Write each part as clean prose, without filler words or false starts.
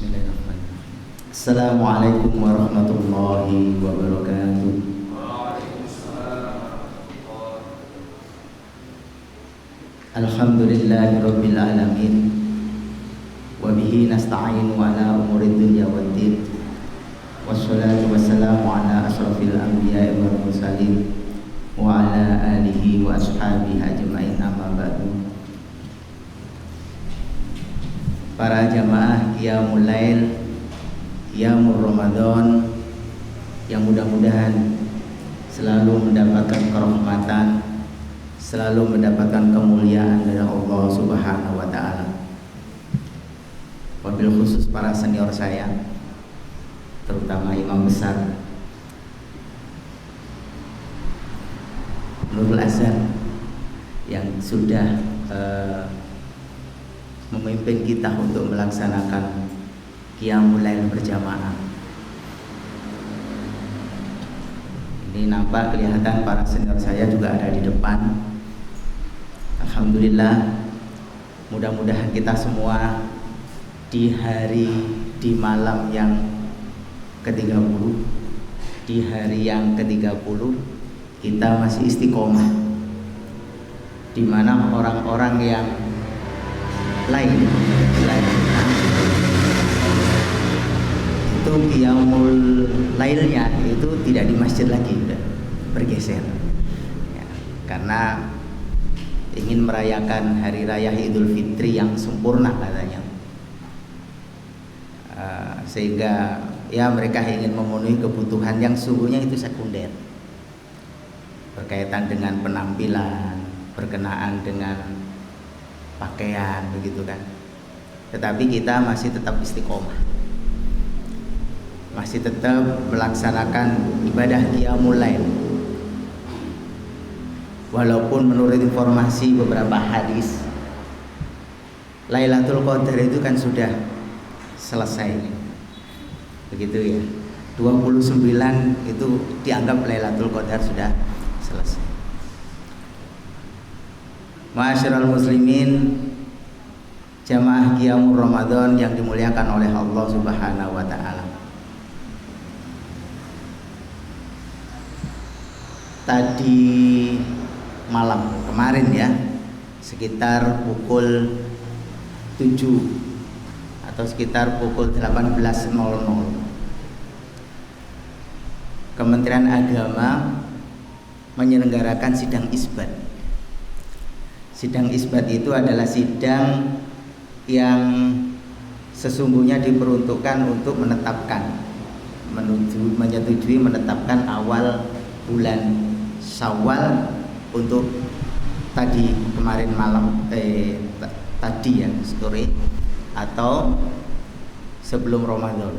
Bismillahirrahmanirrahim. Assalamualaikum warahmatullahi wabarakatuh. Alhamdulillahirabbil alamin. Wa bihi nasta'inu ala umuri dunya waddin. Wassalatu wassalamu ala asrofil anbiya'i wal mursalin wa ala alihi wa ashabihi ajma'in, amma ba'du. Para jamaah Qiyamul Lail, Qiyamul Ramadan yang mudah-mudahan selalu mendapatkan kerahmatan, selalu mendapatkan kemuliaan dari Allah Subhanahu wa taala. Wabil khusus para senior saya, terutama imam besar Nurul Azhar yang sudah memimpin kita untuk melaksanakan Qiyamul Lail berjamaah. Ini nampak kelihatan para senior saya juga ada di depan. Alhamdulillah, mudah-mudahan kita semua di malam yang ke-30, di hari yang ke-30 kita masih istiqomah, di mana orang-orang yang lain itu Qiyamul Lailnya itu tidak di masjid lagi, udah bergeser ya, karena ingin merayakan hari raya Idul Fitri yang sempurna katanya, sehingga ya mereka ingin memenuhi kebutuhan yang sungguhnya itu sekunder, berkaitan dengan penampilan, berkenaan dengan pakaian, begitu kan. Tetapi kita masih tetap istiqomah, masih tetap melaksanakan ibadah Qiyamul Lail. Walaupun menurut informasi beberapa hadis, Lailatul Qadar itu kan sudah selesai, begitu ya. 29 itu dianggap Lailatul Qadar sudah selesai. Ma'asyiral muslimin, jamaah Qiyamul Ramadan yang dimuliakan oleh Allah Subhanahu wa taala. Tadi malam kemarin ya, sekitar pukul 7 atau sekitar pukul 18.00, Kementerian Agama menyelenggarakan sidang isbat. Sidang isbat itu adalah sidang yang sesungguhnya diperuntukkan untuk menyetujui menetapkan awal bulan Syawal untuk kemarin malam tadi ya sore atau sebelum Ramadan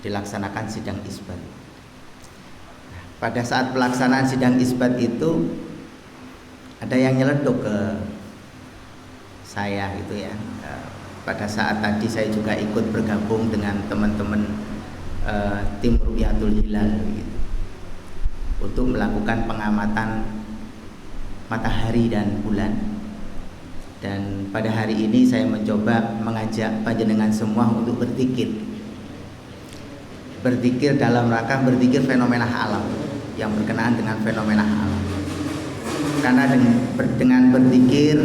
dilaksanakan sidang isbat. Pada saat pelaksanaan sidang isbat itu ada yang nyeletuk ke saya gitu ya. Pada saat tadi saya juga ikut bergabung dengan teman-teman tim Ru'yatul Hilal gitu, untuk melakukan pengamatan matahari dan bulan. Dan pada hari ini saya mencoba mengajak panjenengan semua untuk berzikir dalam rangka berzikir fenomena alam, yang berkenaan dengan fenomena alam. Karena dengan berzikir,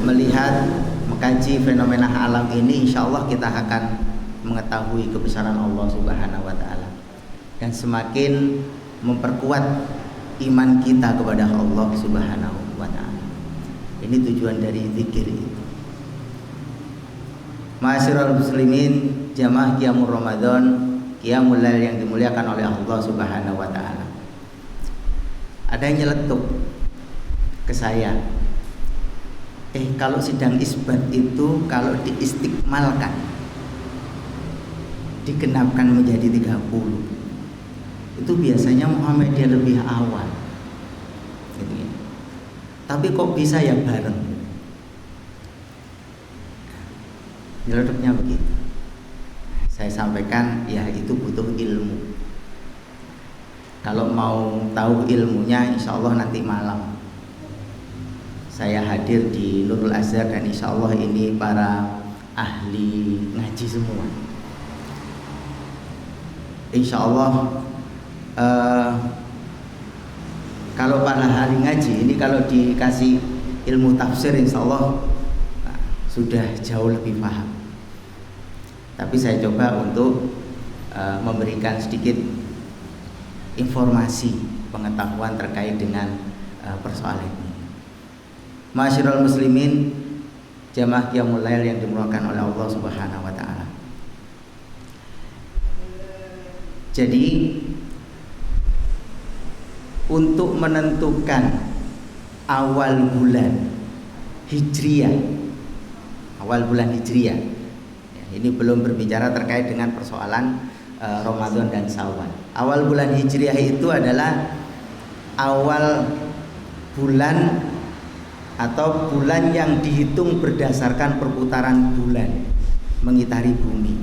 melihat, mengkaji fenomena alam ini, insya Allah kita akan mengetahui kebesaran Allah Subhanahu wa taala dan semakin memperkuat iman kita kepada Allah Subhanahu wa taala. Ini tujuan dari zikir itu. Ma'asyiral muslimin, jamaah Qiyamul Ramadan, Qiyamul Lail yang dimuliakan oleh Allah Subhanahu wa taala. Ada yang nyeletuk ke saya, kalau sidang isbat itu kalau diistiqmalkan, digenapkan menjadi 30, itu biasanya Muhammadiyah lebih awal gitu ya. Tapi kok bisa ya bareng? Nyeletuknya begitu. Saya sampaikan ya itu butuh ilmu. Kalau mau tahu ilmunya, insya Allah nanti malam saya hadir di Nurul Azhar, dan insya Allah ini para ahli ngaji semua. Insya Allah kalau para ahli ngaji ini kalau dikasih ilmu tafsir insya Allah sudah jauh lebih paham. Tapi saya coba untuk memberikan sedikit informasi pengetahuan terkait dengan persoalan ini. Ma'asyiral muslimin, jamaah qiyamul lail yang dimuliakan oleh Allah Subhanahu wa taala. Jadi untuk menentukan awal bulan Hijriah, ini belum berbicara terkait dengan persoalan Ramadan dan Syawal. Awal bulan Hijriah itu adalah awal bulan atau bulan yang dihitung berdasarkan perputaran bulan mengitari bumi.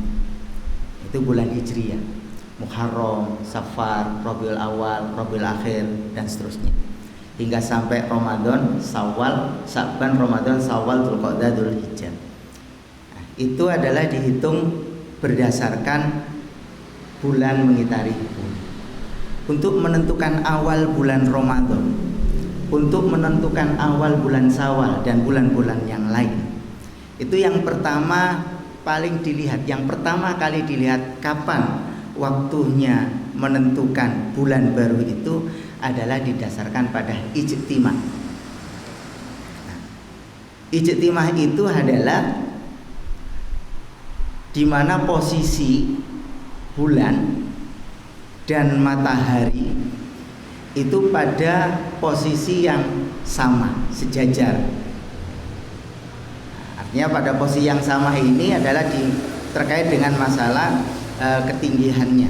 Itu bulan Hijriah. Muharram, Safar, Rabiul Awal, Rabiul Akhir, dan seterusnya. Hingga sampai Ramadan, Syawal, Sa'ban, Ramadan, Syawal, Dzulqa'dah, Dzulhijjah. Nah, itu adalah dihitung berdasarkan bulan mengitari bumi. Untuk menentukan awal bulan Ramadan, untuk menentukan awal bulan Syawal dan bulan-bulan yang lain, itu yang pertama paling dilihat, yang pertama kali dilihat kapan waktunya menentukan bulan baru itu adalah didasarkan pada ijtimah. Nah, ijtimah itu adalah di mana posisi bulan dan matahari itu pada posisi yang sama, sejajar. Artinya pada posisi yang sama ini adalah terkait dengan masalah ketinggiannya.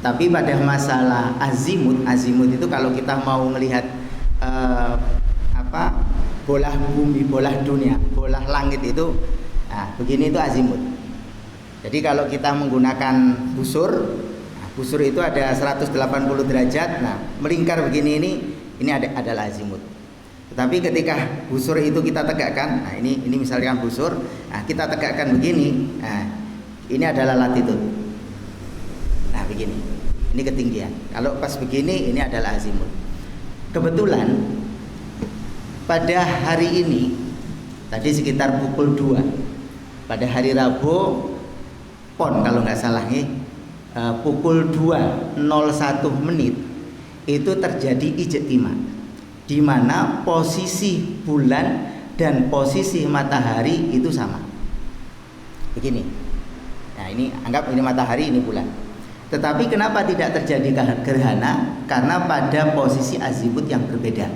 Tapi pada masalah azimut itu kalau kita mau melihat bola bumi, bola dunia, bola langit itu, nah, begini itu azimut. Jadi kalau kita menggunakan busur, busur itu ada 180 derajat. Nah, melingkar begini ini adalah azimut. Tetapi ketika busur itu kita tegakkan, nah ini misalkan busur, nah kita tegakkan begini, nah ini adalah latitude. Nah begini, ini ketinggian. Kalau pas begini, ini adalah azimut. Kebetulan pada hari ini, tadi sekitar pukul 2, pada hari Rabu Pon kalau nggak salah nih, pukul 2.01 menit itu terjadi ijtimah, di mana posisi bulan dan posisi matahari itu sama. Begini. Nah ini anggap ini matahari, ini bulan. Tetapi kenapa tidak terjadi gerhana? Karena pada posisi azimut yang berbeda.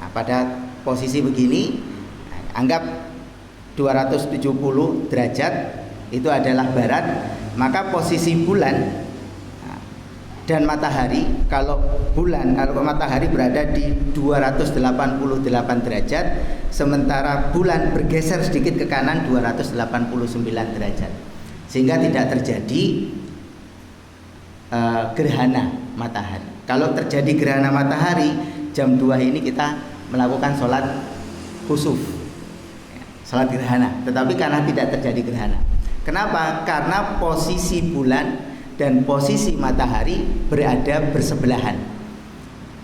Nah, pada posisi begini, anggap 270 derajat itu adalah barat, maka posisi bulan dan matahari, kalau matahari berada di 288 derajat, sementara bulan bergeser sedikit ke kanan 289 derajat, sehingga tidak terjadi gerhana matahari. Kalau terjadi gerhana matahari jam 2 ini kita melakukan sholat khusuf, sholat gerhana. Tetapi karena tidak terjadi gerhana, kenapa? Karena posisi bulan dan posisi matahari berada bersebelahan.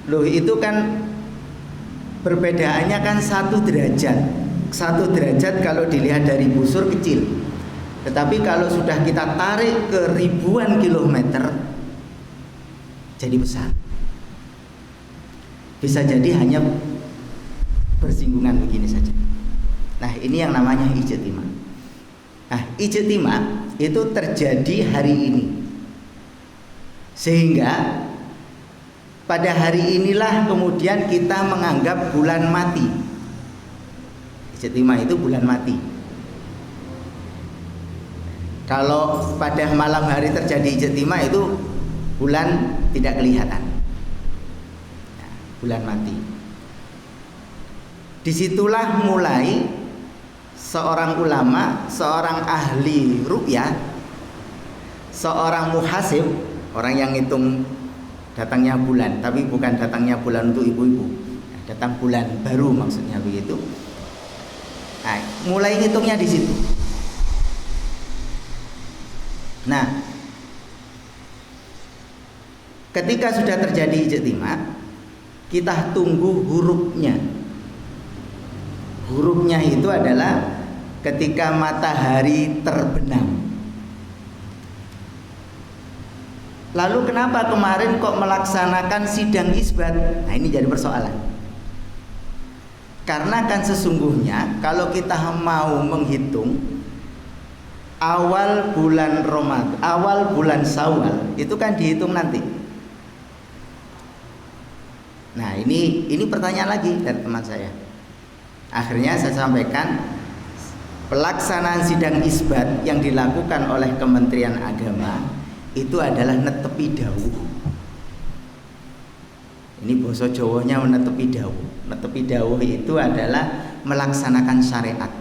Loh, itu kan perbedaannya kan 1 derajat. 1 derajat kalau dilihat dari busur kecil, tetapi kalau sudah kita tarik ke ribuan kilometer jadi besar. Bisa jadi hanya bersinggungan begini saja. Nah, ini yang namanya ijtimah. Nah, ijtimah itu terjadi hari ini, sehingga pada hari inilah kemudian kita menganggap bulan mati. Ijtimah itu bulan mati. Kalau pada malam hari terjadi ijtimah itu bulan tidak kelihatan, nah, bulan mati. Disitulah mulai seorang ulama, seorang ahli ru'yah, seorang muhasib, orang yang ngitung datangnya bulan, tapi bukan datangnya bulan untuk ibu-ibu, datang bulan baru maksudnya begitu. Nah, mulai ngitungnya di situ. Nah, ketika sudah terjadi ijtima, kita tunggu hurufnya. Hurufnya itu adalah ketika matahari terbenam. Lalu kenapa kemarin kok melaksanakan sidang isbat? Nah, ini jadi persoalan. Karena kan sesungguhnya kalau kita mau menghitung awal bulan Ramadan, awal bulan Syawal itu kan dihitung nanti. Nah, ini pertanyaan lagi dari teman saya. Akhirnya saya sampaikan pelaksanaan sidang isbat yang dilakukan oleh Kementerian Agama itu adalah netepi dawuh. Ini bahasa Jawanya netepi dawuh. Netepi dawuh itu adalah melaksanakan syariat.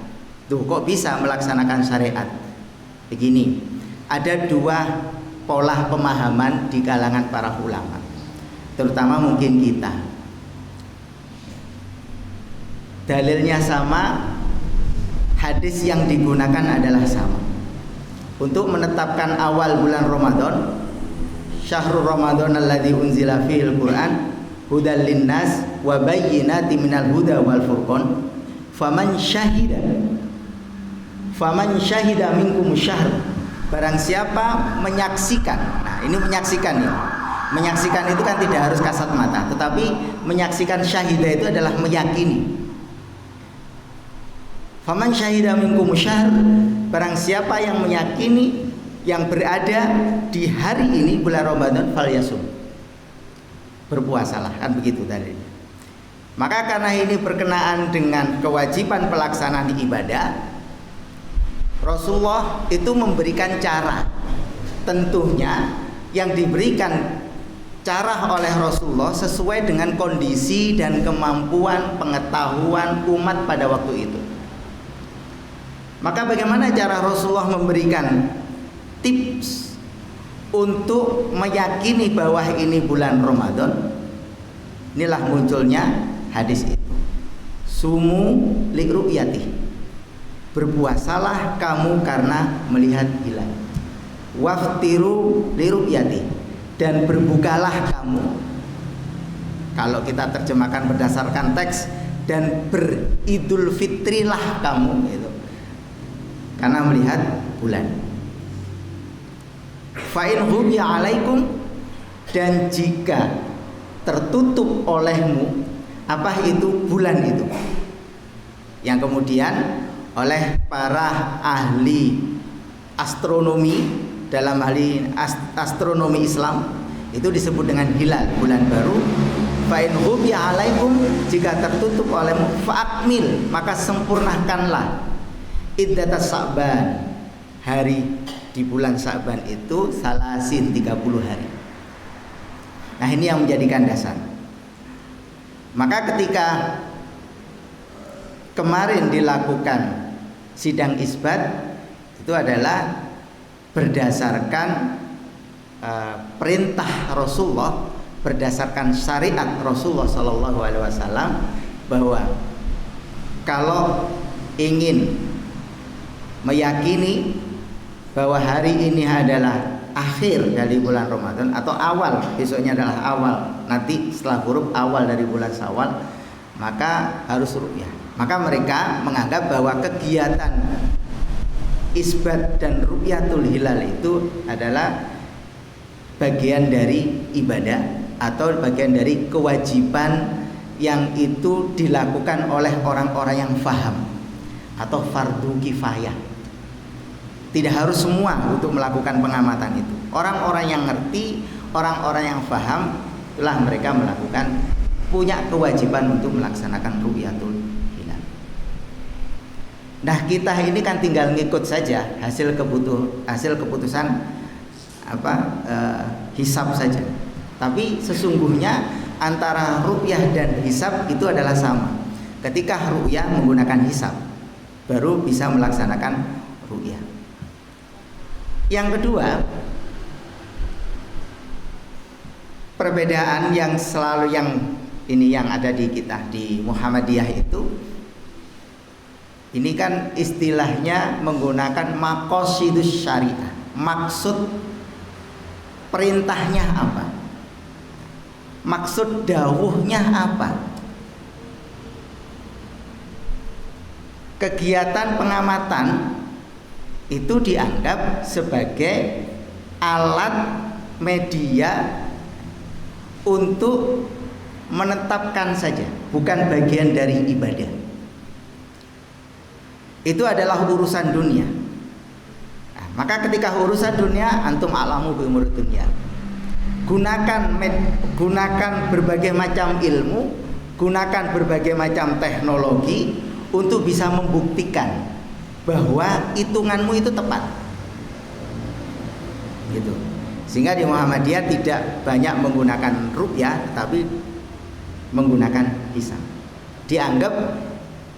Tuh, kok bisa melaksanakan syariat? Begini, ada dua pola pemahaman di kalangan para ulama, terutama mungkin kita. Dalilnya sama, hadis yang digunakan adalah sama. Untuk menetapkan awal bulan Ramadan, syahrul Ramadan alladzi unzila fihil Qur'an hudal linnas wa bayyinatin minal huda wal furqan faman syahida minkum syahr, barang siapa menyaksikan. Nah, ini menyaksikan ya. Menyaksikan itu kan tidak harus kasat mata, tetapi menyaksikan syahida itu adalah meyakini. Faman syahida minkum syahr, barang siapa yang meyakini yang berada di hari ini bulan Ramadan falyasum, berpuasalah, kan begitu tadi. Maka karena ini berkenaan dengan kewajiban pelaksanaan ibadah, Rasulullah itu memberikan cara. Tentunya yang diberikan cara oleh Rasulullah sesuai dengan kondisi dan kemampuan pengetahuan umat pada waktu itu. Maka bagaimana cara Rasulullah memberikan tips untuk meyakini bahwa ini bulan Ramadan? Inilah munculnya hadis itu. Sumu li ru'yati, berpuasalah kamu karena melihat hilal. Waftiru li ru'yati, dan berbukalah kamu. Kalau kita terjemahkan berdasarkan teks, dan beridul fitrilah kamu itu, karena melihat bulan. Fa'in hubiya alaikum, dan jika tertutup olehmu apa itu bulan itu, yang kemudian oleh para ahli astronomi, dalam ahli astronomi Islam itu disebut dengan hilal, bulan baru. Fa'in hubiya alaikum, jika tertutup olehmu fa'akmil, maka sempurnakanlah iddatas Sa'ban, hari di bulan Sa'ban itu salasin 30 hari. Nah, ini yang menjadikan dasar. Maka ketika kemarin dilakukan sidang isbat itu adalah berdasarkan perintah Rasulullah, berdasarkan syariat Rasulullah Shallallahu Alaihi Wasallam, bahwa kalau ingin meyakini bahwa hari ini adalah akhir dari bulan Ramadan atau awal, besoknya adalah awal, nanti setelah huruf awal dari bulan Syawal, maka harus ru'yah. Maka mereka menganggap bahwa kegiatan isbat dan ru'yatul hilal itu adalah bagian dari ibadah atau bagian dari kewajiban yang itu dilakukan oleh orang-orang yang faham atau fardu kifayah. Tidak harus semua untuk melakukan pengamatan itu. Orang-orang yang ngerti, orang-orang yang faham, itulah mereka melakukan, punya kewajiban untuk melaksanakan ru'yatul hilal. Nah, kita ini kan tinggal ngikut saja hasil keputusan hisab saja. Tapi sesungguhnya antara ru'yah dan hisab itu adalah sama. Ketika ru'yah menggunakan hisab, baru bisa melaksanakan ru'yah. Yang kedua, perbedaan yang selalu yang ada di kita di Muhammadiyah itu, ini kan istilahnya menggunakan maqasidus syariah. maksud perintahnya apa, maksud dawuhnya apa. Kegiatan pengamatan itu dianggap sebagai alat media untuk menetapkan saja, bukan bagian dari ibadah. Itu adalah urusan dunia. Nah, maka ketika urusan dunia, antum alamu bi umur dunia. Gunakan berbagai macam ilmu, gunakan berbagai macam teknologi untuk bisa membuktikan bahwa hitunganmu itu tepat. Gitu. Sehingga di Muhammadiyah tidak banyak menggunakan ruqyah, tetapi menggunakan hisab. Dianggap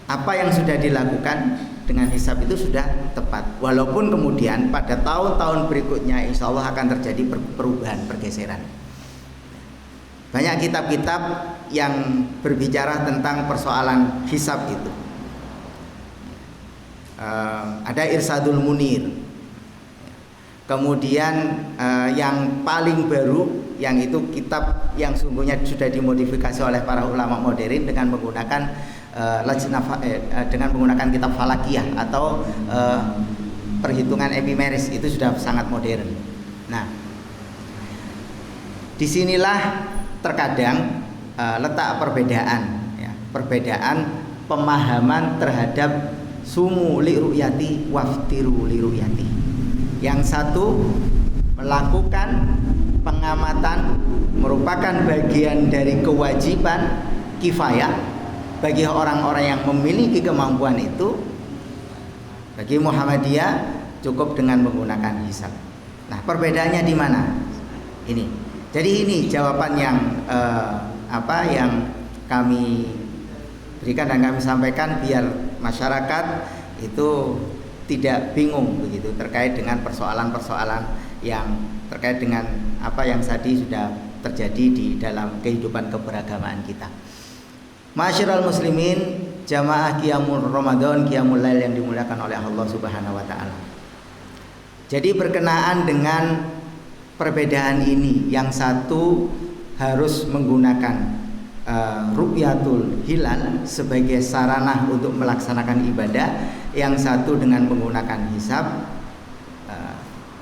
apa yang sudah dilakukan dengan hisab itu sudah tepat. Walaupun kemudian pada tahun-tahun berikutnya insya Allah akan terjadi perubahan, pergeseran. Banyak kitab-kitab yang berbicara tentang persoalan hisab itu. Ada Irsadul Munir. Kemudian yang paling baru, yang itu kitab yang sungguhnya sudah dimodifikasi oleh para ulama modern dengan menggunakan dengan menggunakan kitab falakiyah atau perhitungan epimeris, itu sudah sangat modern. Nah, disinilah terkadang letak perbedaan, ya, perbedaan pemahaman terhadap sumu li ru'yati waftiru li ru'yati. Yang satu melakukan pengamatan merupakan bagian dari kewajiban kifayah bagi orang-orang yang memiliki kemampuan itu. Bagi Muhammadiyah cukup dengan menggunakan hisab. Nah, perbedaannya di mana? Ini. Jadi ini jawaban yang yang kami berikan dan kami sampaikan biar masyarakat itu tidak bingung begitu terkait dengan persoalan-persoalan yang terkait dengan apa yang tadi sudah terjadi di dalam kehidupan keberagamaan kita. Ma'asyiral muslimin, jamaah qiyamul Ramadan, qiyamul lail yang dimuliakan oleh Allah Subhanahu wa taala. Jadi berkenaan dengan perbedaan ini, yang satu harus menggunakan ru'yatul hilal sebagai sarana untuk melaksanakan ibadah, yang satu dengan menggunakan hisab,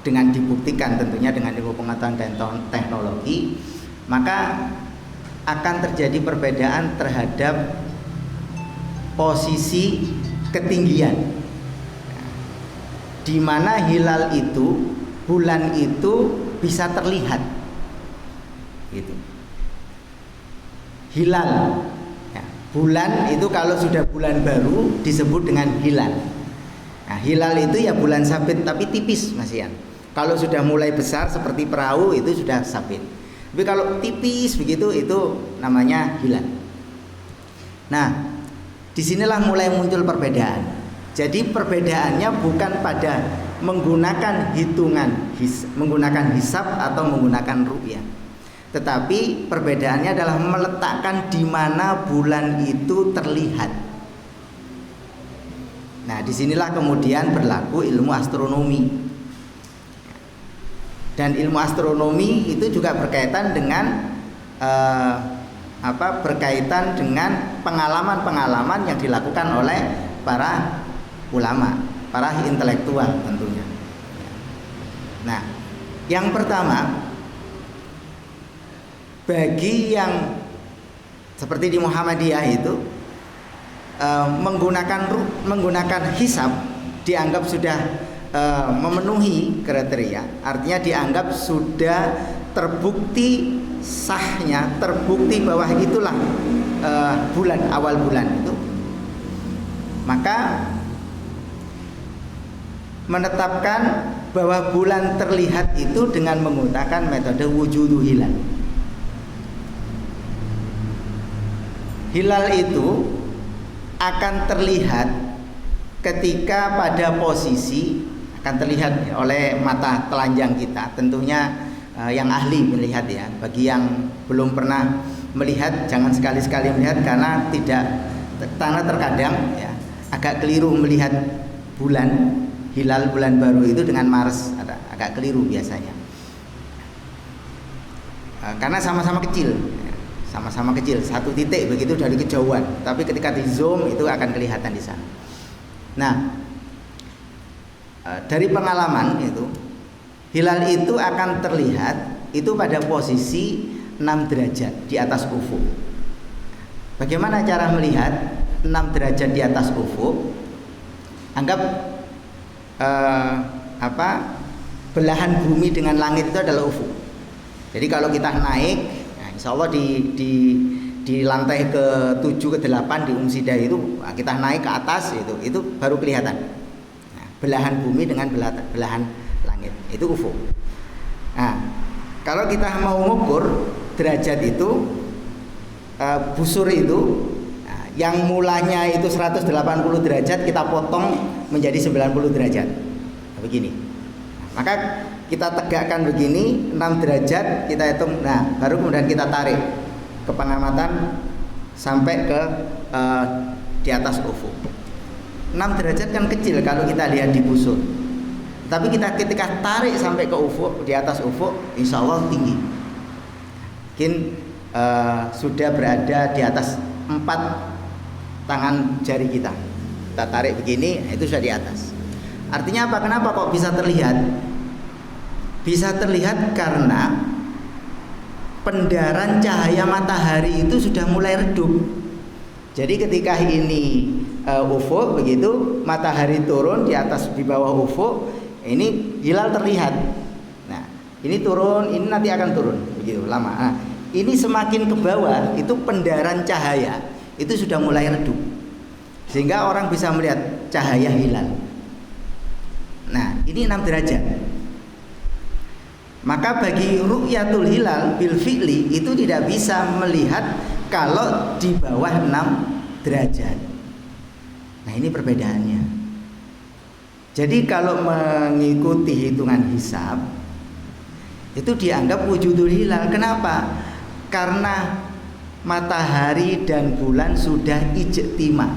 dengan dibuktikan tentunya dengan ilmu pengetahuan dan teknologi, maka akan terjadi perbedaan terhadap posisi ketinggian, di mana hilal itu, bulan itu bisa terlihat, gitu. Hilal, ya, bulan itu kalau sudah bulan baru disebut dengan hilal. Nah, hilal itu ya bulan sabit tapi tipis, Mas Ian. Kalau sudah mulai besar seperti perahu itu sudah sabit. Tapi kalau tipis begitu itu namanya hilal. Nah, disinilah mulai muncul perbedaan. Jadi perbedaannya bukan pada menggunakan menggunakan hisab atau menggunakan ru'yah, tetapi perbedaannya adalah meletakkan di mana bulan itu terlihat. Nah, disinilah kemudian berlaku ilmu astronomi. Dan ilmu astronomi itu juga berkaitan dengan berkaitan dengan pengalaman-pengalaman yang dilakukan oleh para ulama, para intelektual tentunya. Nah, yang pertama, bagi yang seperti di Muhammadiyah itu menggunakan hisab dianggap sudah memenuhi kriteria, artinya dianggap sudah terbukti sahnya, terbukti bahwa itulah awal bulan itu, maka menetapkan bahwa bulan terlihat itu dengan menggunakan metode wujudu hilal. Hilal itu akan terlihat ketika pada posisi, akan terlihat oleh mata telanjang kita. Tentunya yang ahli melihat ya. Bagi yang belum pernah melihat, jangan sekali-sekali melihat karena terkadang ya, agak keliru melihat bulan hilal bulan baru itu dengan Mars, agak agak keliru biasanya. Karena sama-sama kecil, satu titik begitu dari kejauhan. Tapi ketika di zoom itu akan kelihatan di sana. Nah, dari pengalaman itu, hilal itu akan terlihat itu pada posisi 6 derajat di atas ufuk. Bagaimana cara melihat 6 derajat di atas ufuk? Anggap belahan bumi dengan langit itu adalah ufuk. Jadi kalau kita naik, nah insya Allah di lantai ke-7 ke-8 di Umsidah itu, nah kita naik ke atas itu baru kelihatan. Nah, belahan bumi dengan belahan langit itu ufuk. Nah, kalau kita mau mengukur derajat itu, busur itu, nah, yang mulanya itu 180 derajat kita potong menjadi 90 derajat. Nah, begini. Nah, maka kita tegakkan begini 6 derajat kita hitung. Nah, baru kemudian kita tarik ke pengamatan sampai ke di atas ufuk. 6 derajat kan kecil kalau kita lihat di busur. Tapi kita ketika tarik sampai ke ufuk, di atas ufuk, insya Allah tinggi. Mungkin sudah berada di atas 4 tangan jari kita. Kita tarik begini, itu sudah di atas. Artinya apa? Kenapa kok bisa terlihat? Bisa terlihat karena pendaran cahaya matahari itu sudah mulai redup. Jadi ketika ini ufuk begitu, matahari turun di atas di bawah ufuk, ini hilal terlihat. Nah, ini turun, ini nanti akan turun begitu lama. Nah, ini semakin ke bawah itu pendaran cahaya itu sudah mulai redup. Sehingga orang bisa melihat cahaya hilal. Nah, ini 6 derajat. Maka bagi ru'yatul hilal bil fi'li itu tidak bisa melihat kalau di bawah 6 derajat. Nah, ini perbedaannya. Jadi kalau mengikuti hitungan hisab itu dianggap wujudul hilal. Kenapa? Karena matahari dan bulan sudah ijtima,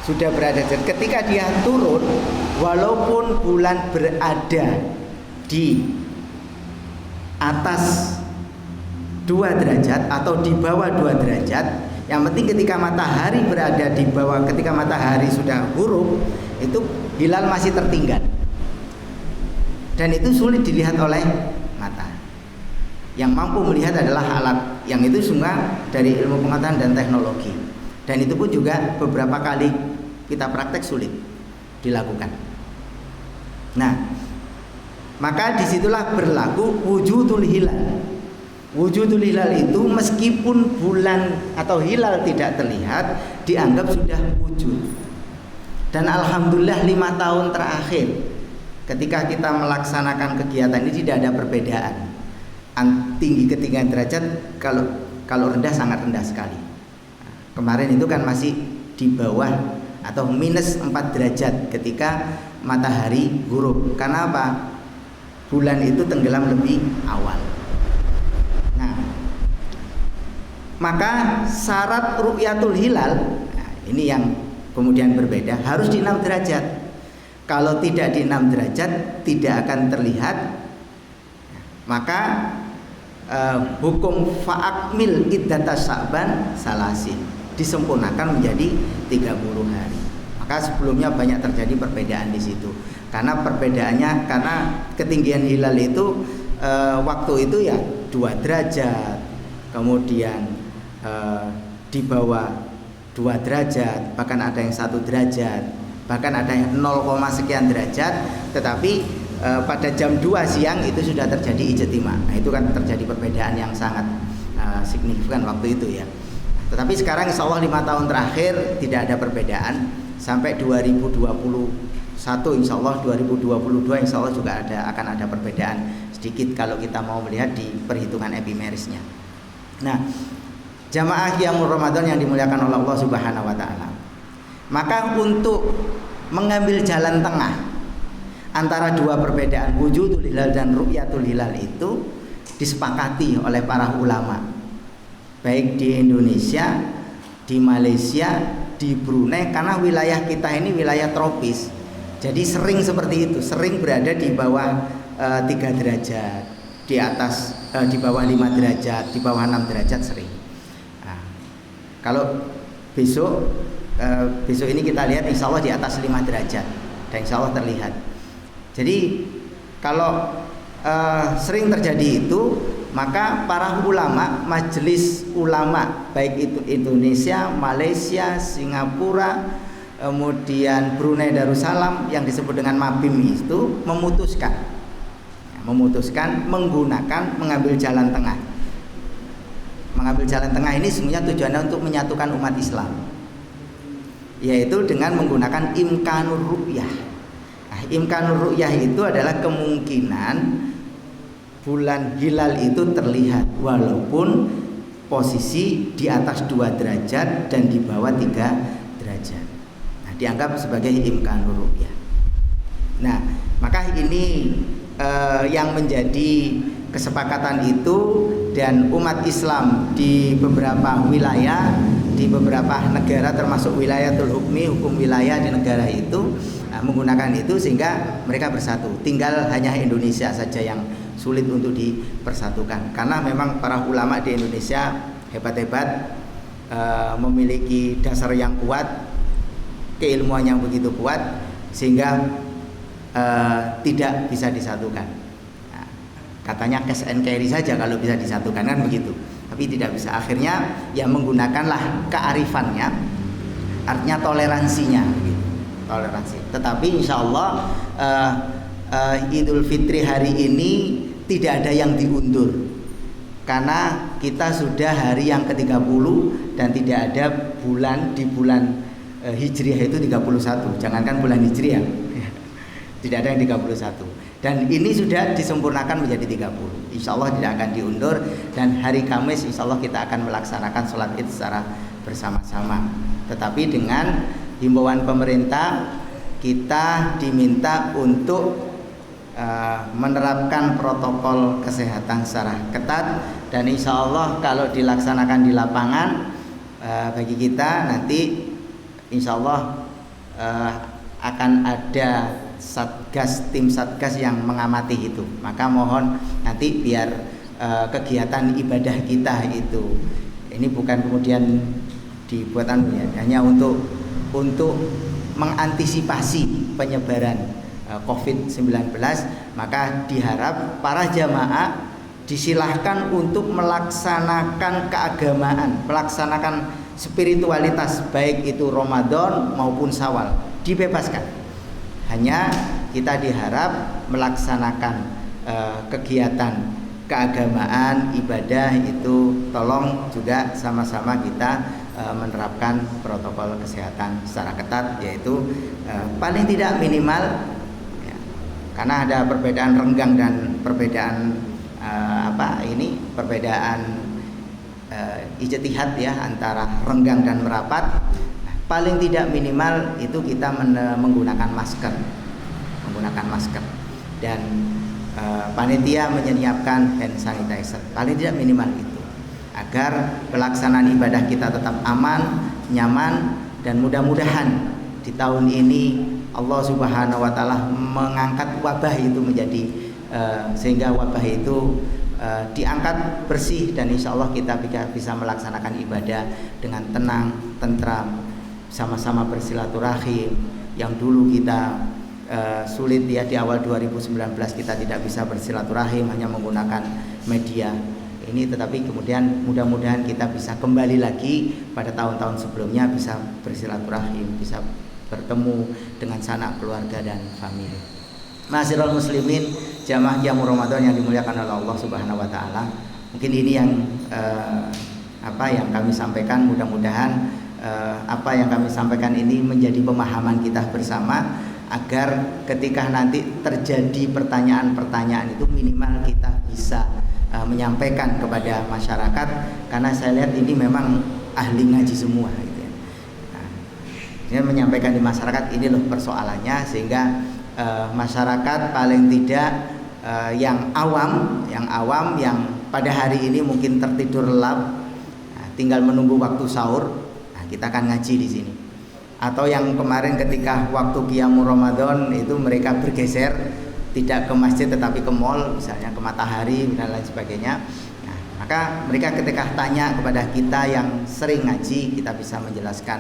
sudah berada. Ketika dia turun, walaupun bulan berada di atas 2 derajat atau di bawah 2 derajat, yang penting ketika matahari berada di bawah, ketika matahari sudah ghurup, itu hilal masih tertinggal. Dan itu sulit dilihat oleh mata. Yang mampu melihat adalah alat, yang itu semua dari ilmu pengetahuan dan teknologi. Dan itu pun juga beberapa kali kita praktek sulit dilakukan. Nah, maka disitulah berlaku wujudul hilal. Wujudul hilal itu meskipun bulan atau hilal tidak terlihat, dianggap sudah wujud. Dan alhamdulillah 5 tahun terakhir ketika kita melaksanakan kegiatan ini tidak ada perbedaan. Tinggi ketinggian derajat kalau rendah sangat rendah sekali. Kemarin itu kan masih di bawah atau minus 4 derajat ketika matahari ghurup. Karena apa? Bulan itu tenggelam lebih awal. Nah, maka syarat ru'yatul hilal, nah ini yang kemudian berbeda, harus di 6 derajat. Kalau tidak di 6 derajat tidak akan terlihat. Maka hukum fa'akmil iddata Sya'ban salasin, disempurnakan menjadi 30 hari. Maka sebelumnya banyak terjadi perbedaan di situ. Karena perbedaannya, karena ketinggian hilal itu waktu itu ya 2 derajat, kemudian di bawah 2 derajat, bahkan ada yang 1 derajat, bahkan ada yang 0, sekian derajat. Tetapi pada jam 2 siang itu sudah terjadi ijtima. Nah, itu kan terjadi perbedaan yang sangat signifikan waktu itu ya. Tetapi sekarang insya Allah 5 tahun terakhir tidak ada perbedaan. Sampai 2021 insya Allah, 2022 insya Allah juga akan ada perbedaan sedikit kalau kita mau melihat di perhitungan epimerisnya. Nah, jamaah qiyamul Ramadan yang dimuliakan oleh Allah Subhanahu wa taala. Maka untuk mengambil jalan tengah antara dua perbedaan wujudul hilal dan ru'yatul hilal itu disepakati oleh para ulama, baik di Indonesia, di Malaysia, di Brunei, karena wilayah kita ini wilayah tropis. Jadi sering seperti itu, sering berada di bawah 3 derajat, di atas di bawah 5 derajat, di bawah 6 derajat sering. Nah, kalau besok ini kita lihat insya Allah di atas 5 derajat dan insya Allah terlihat. Jadi kalau sering terjadi itu, maka para ulama, majelis ulama baik itu Indonesia, Malaysia, Singapura, kemudian Brunei Darussalam yang disebut dengan Mabim itu memutuskan mengambil jalan tengah. Mengambil jalan tengah ini sebenarnya tujuannya untuk menyatukan umat Islam, yaitu dengan menggunakan imkanur ru'yah. Nah, imkanur ru'yah itu adalah kemungkinan bulan hilal itu terlihat walaupun posisi di atas 2 derajat dan di bawah 3 derajat. Nah, dianggap sebagai imkanur ru'yah. Nah, maka ini yang menjadi kesepakatan itu, dan umat Islam di beberapa wilayah, di beberapa negara termasuk wilayatul hukmi, hukum wilayah di negara itu menggunakan itu sehingga mereka bersatu. Tinggal hanya Indonesia saja yang sulit untuk dipersatukan, karena memang para ulama di Indonesia hebat-hebat, memiliki dasar yang kuat, keilmuan yang begitu kuat sehingga tidak bisa disatukan. Nah, katanya cash and carry saja kalau bisa disatukan, kan begitu, tapi tidak bisa. Akhirnya ya menggunakanlah kearifannya, artinya toleransinya gitu. Toleransi. Tetapi insya Allah Idul Fitri hari ini tidak ada yang diundur, karena kita sudah hari yang ke-30 dan tidak ada bulan di bulan Hijriah itu 31, jangankan bulan Hijriah, tidak ada yang 31, dan ini sudah disempurnakan menjadi 30. Insya Allah tidak akan diundur, dan hari Kamis insya Allah kita akan melaksanakan sholat id secara bersama-sama. Tetapi dengan himbauan pemerintah, kita diminta untuk menerapkan protokol kesehatan secara ketat, dan insya Allah kalau dilaksanakan di lapangan bagi kita nanti insya Allah akan ada tim satgas yang mengamati itu. Maka mohon nanti biar kegiatan ibadah kita itu ini bukan kemudian dibuatan hanya untuk mengantisipasi penyebaran COVID-19, maka diharap para jamaah disilahkan untuk melaksanakan keagamaan, melaksanakan spiritualitas, baik itu Ramadan maupun Syawal, dibebaskan. Hanya kita diharap melaksanakan kegiatan keagamaan, ibadah itu tolong juga sama-sama kita menerapkan protokol kesehatan secara ketat, yaitu paling tidak minimal ya, karena ada perbedaan renggang dan perbedaan perbedaan ijtihad ya antara renggang dan merapat. Paling tidak minimal itu kita menggunakan masker, dan panitia menyiapkan hand sanitizer, paling tidak minimal itu, agar pelaksanaan ibadah kita tetap aman, nyaman, dan mudah-mudahan di tahun ini Allah Subhanahu wa Ta'ala mengangkat wabah itu menjadi sehingga wabah itu diangkat bersih, dan insya Allah kita bisa melaksanakan ibadah dengan tenang, tentram, sama-sama bersilaturahim. Yang dulu kita sulit ya, di awal 2019 kita tidak bisa bersilaturahim, hanya menggunakan media ini, tetapi kemudian mudah-mudahan kita bisa kembali lagi pada tahun-tahun sebelumnya, bisa bersilaturahim, bisa bertemu dengan sanak keluarga dan famili. Ma'asyiral muslimin, jamaah jamu Ramadan yang dimuliakan oleh Allah Subhanahu wa Ta'ala, mungkin ini yang yang kami sampaikan. Mudah-mudahan apa yang kami sampaikan ini menjadi pemahaman kita bersama, agar ketika nanti terjadi pertanyaan-pertanyaan itu minimal kita bisa menyampaikan kepada masyarakat, karena saya lihat ini memang ahli ngaji semua gitu ya. Nah, menyampaikan di masyarakat ini loh persoalannya, sehingga masyarakat paling tidak yang awam yang pada hari ini mungkin tertidur lelap, tinggal menunggu waktu sahur. Nah, kita akan ngaji di sini. Atau yang kemarin ketika waktu Qiyamul Ramadan itu mereka bergeser, tidak ke masjid tetapi ke mall, misalnya ke Matahari dan lain sebagainya. Nah, maka mereka ketika tanya kepada kita yang sering ngaji, kita bisa menjelaskan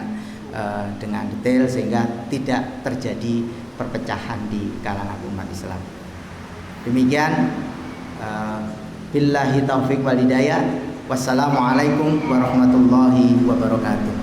dengan detail sehingga tidak terjadi perpecahan di kalangan umat Islam. Demikian, billahi taufik wal hidayah. Wassalamualaikum warahmatullahi wabarakatuh.